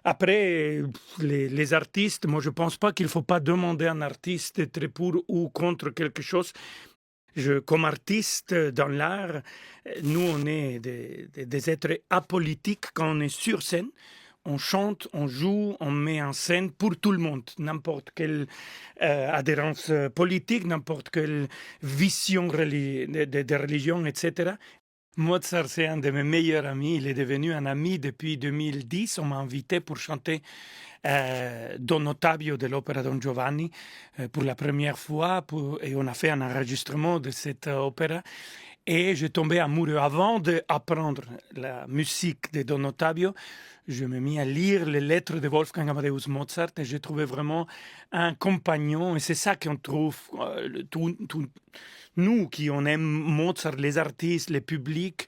Après, les artistes, moi je pense pas qu'il faut pas demander à un artiste d'être pour ou contre quelque chose. Comme artiste dans l'art, nous on est des êtres apolitiques quand on est sur scène. On chante, on joue, on met en scène pour tout le monde, n'importe quelle adhérence politique, n'importe quelle vision de religion, etc. Mozart, c'est un de mes meilleurs amis. Il est devenu un ami depuis 2010. On m'a invité pour chanter Don Ottavio de l'opéra Don Giovanni pour la première fois. Et on a fait un enregistrement de cette opéra. Et j'ai tombé amoureux. Avant d'apprendre la musique de Don Ottavio, je me mis à lire les lettres de Wolfgang Amadeus Mozart et j'ai trouvé vraiment un compagnon. Et c'est ça qu'on trouve, nous qui on aime Mozart, les artistes, les publics.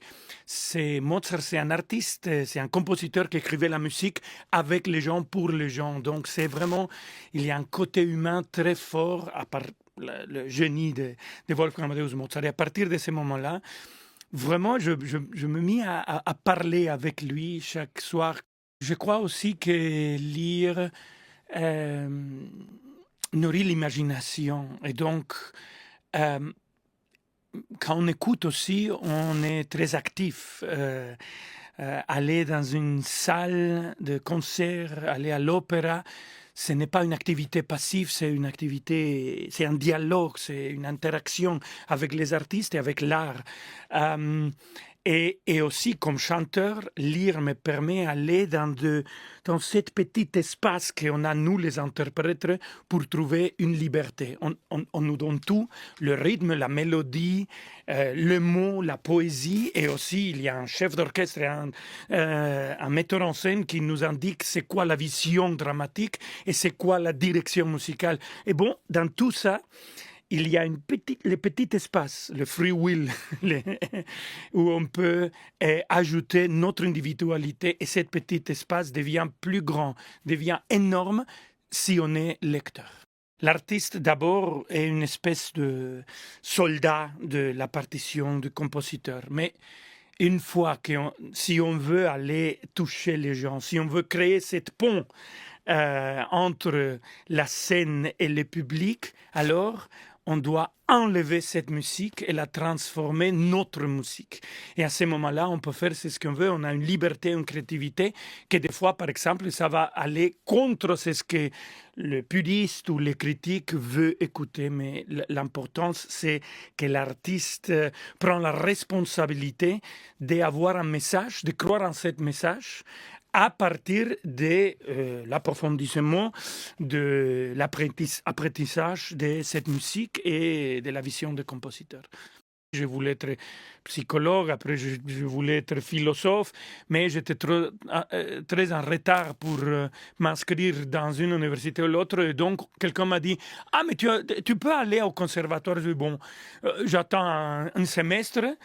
Mozart, c'est un artiste, c'est un compositeur qui écrivait la musique avec les gens, pour les gens. Donc c'est vraiment, il y a un côté humain très fort à part le génie de Wolfgang Amadeus Mozart. Et à partir de ce moment-là, vraiment, je me mis à parler avec lui chaque soir. Je crois aussi que lire nourrit l'imagination. Et donc, euh, quand on écoute aussi, on est très actif. Aller dans une salle de concert, aller à l'opéra, ce n'est pas une activité passive, c'est une activité, c'est un dialogue, c'est une interaction avec les artistes et avec l'art. Euh, et aussi, comme chanteur, lire me permet d'aller dans cet petit espace qu'on a, nous, les interprètes, pour trouver une liberté. On nous donne tout, le rythme, la mélodie, le mot, la poésie, et aussi, il y a un chef d'orchestre et un metteur en scène qui nous indique c'est quoi la vision dramatique et c'est quoi la direction musicale. Et bon, dans tout ça, il y a le petit espace, le free will, où on peut ajouter notre individualité et cet petit espace devient plus grand, devient énorme si on est lecteur. L'artiste d'abord est une espèce de soldat de la partition du compositeur, mais une fois si on veut aller toucher les gens, si on veut créer cette pont entre la scène et le public, alors on doit enlever cette musique et la transformer en notre musique. Et à ce moment-là, on peut faire ce qu'on veut. On a une liberté, une créativité, que des fois, par exemple, ça va aller contre ce que le puriste ou le critique veut écouter. Mais l'importance, c'est que l'artiste prend la responsabilité d'avoir un message, de croire en ce message, à partir de l'approfondissement, de l'apprentissage de cette musique et de la vision du compositeur. Je voulais être psychologue, après je voulais être philosophe, mais j'étais très en retard pour m'inscrire dans une université ou l'autre. Et donc, quelqu'un m'a dit « Ah, mais tu peux aller au conservatoire. » Je dis « Bon, j'attends un semestre.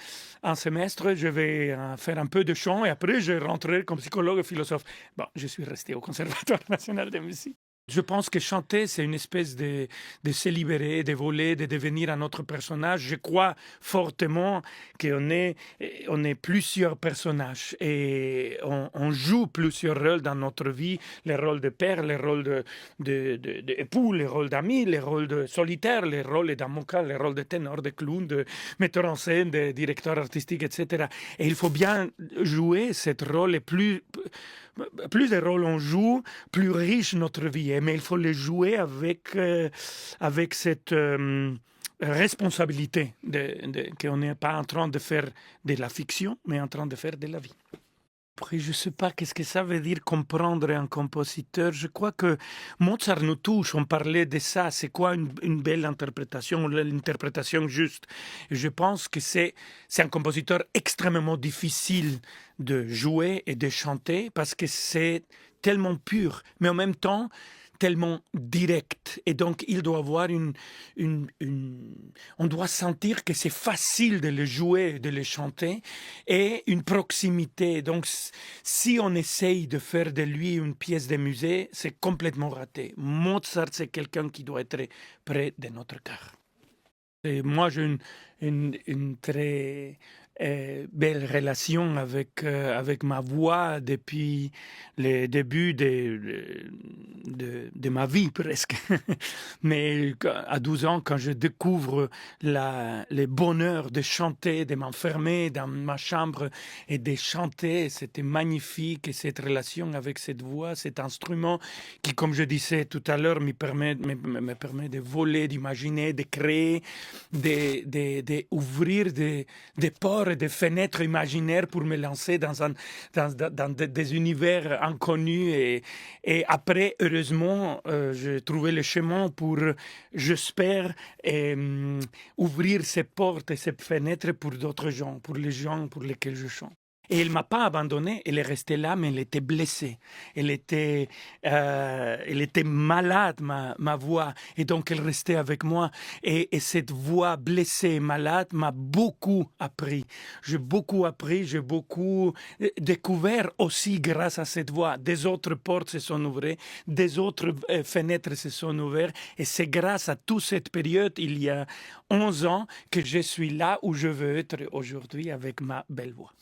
Je vais faire un peu de chant et après, je rentrerai comme psychologue et philosophe. » Bon, je suis resté au Conservatoire national de musique. Je pense que chanter, c'est une espèce de se libérer, de voler, de devenir un autre personnage. Je crois fortement qu'on est plusieurs personnages et on joue plusieurs rôles dans notre vie. Les rôles de père, les rôles d'époux, les rôles d'amis, les rôles de solitaire, les rôles d'avocat, les rôles de ténor, de clown, de metteur en scène, de directeur artistique, etc. Et il faut bien jouer ce rôle et plus de rôles on joue, plus riche notre vie est. Mais il faut les jouer avec cette responsabilité qu'on n'est pas en train de faire de la fiction, mais en train de faire de la vie. Après, je ne sais pas qu'est-ce que ça veut dire comprendre un compositeur. Je crois que Mozart nous touche. On parlait de ça. C'est quoi une belle interprétation, l'interprétation juste? Je pense que c'est un compositeur extrêmement difficile de jouer et de chanter parce que c'est tellement pur, mais en même temps tellement direct. Et donc, il doit avoir on doit sentir que c'est facile de le jouer, de le chanter, et une proximité. Donc, si on essaye de faire de lui une pièce de musée, c'est complètement raté. Mozart, c'est quelqu'un qui doit être près de notre cœur. Et moi, j'ai une très belle relation avec ma voix depuis le début de ma vie presque. Mais à 12 ans, quand je découvre le bonheur de chanter, de m'enfermer dans ma chambre et de chanter, c'était magnifique. Et cette relation avec cette voix, cet instrument qui, comme je disais tout à l'heure, me permet de voler, d'imaginer, de créer, d'ouvrir des portes et des fenêtres imaginaires pour me lancer dans des univers inconnus. Et après, heureusement, j'ai trouvé le chemin pour, j'espère, ouvrir ces portes et ces fenêtres pour d'autres gens, pour les gens pour lesquels je chante. Et elle ne m'a pas abandonné, elle est restée là, mais elle était blessée. Elle était malade, ma voix, et donc elle restait avec moi. Et cette voix blessée et malade m'a beaucoup appris. J'ai beaucoup appris, j'ai beaucoup découvert aussi grâce à cette voix. Des autres portes se sont ouvertes, des autres fenêtres se sont ouvertes. Et c'est grâce à toute cette période, il y a 11 ans, que je suis là où je veux être aujourd'hui avec ma belle voix.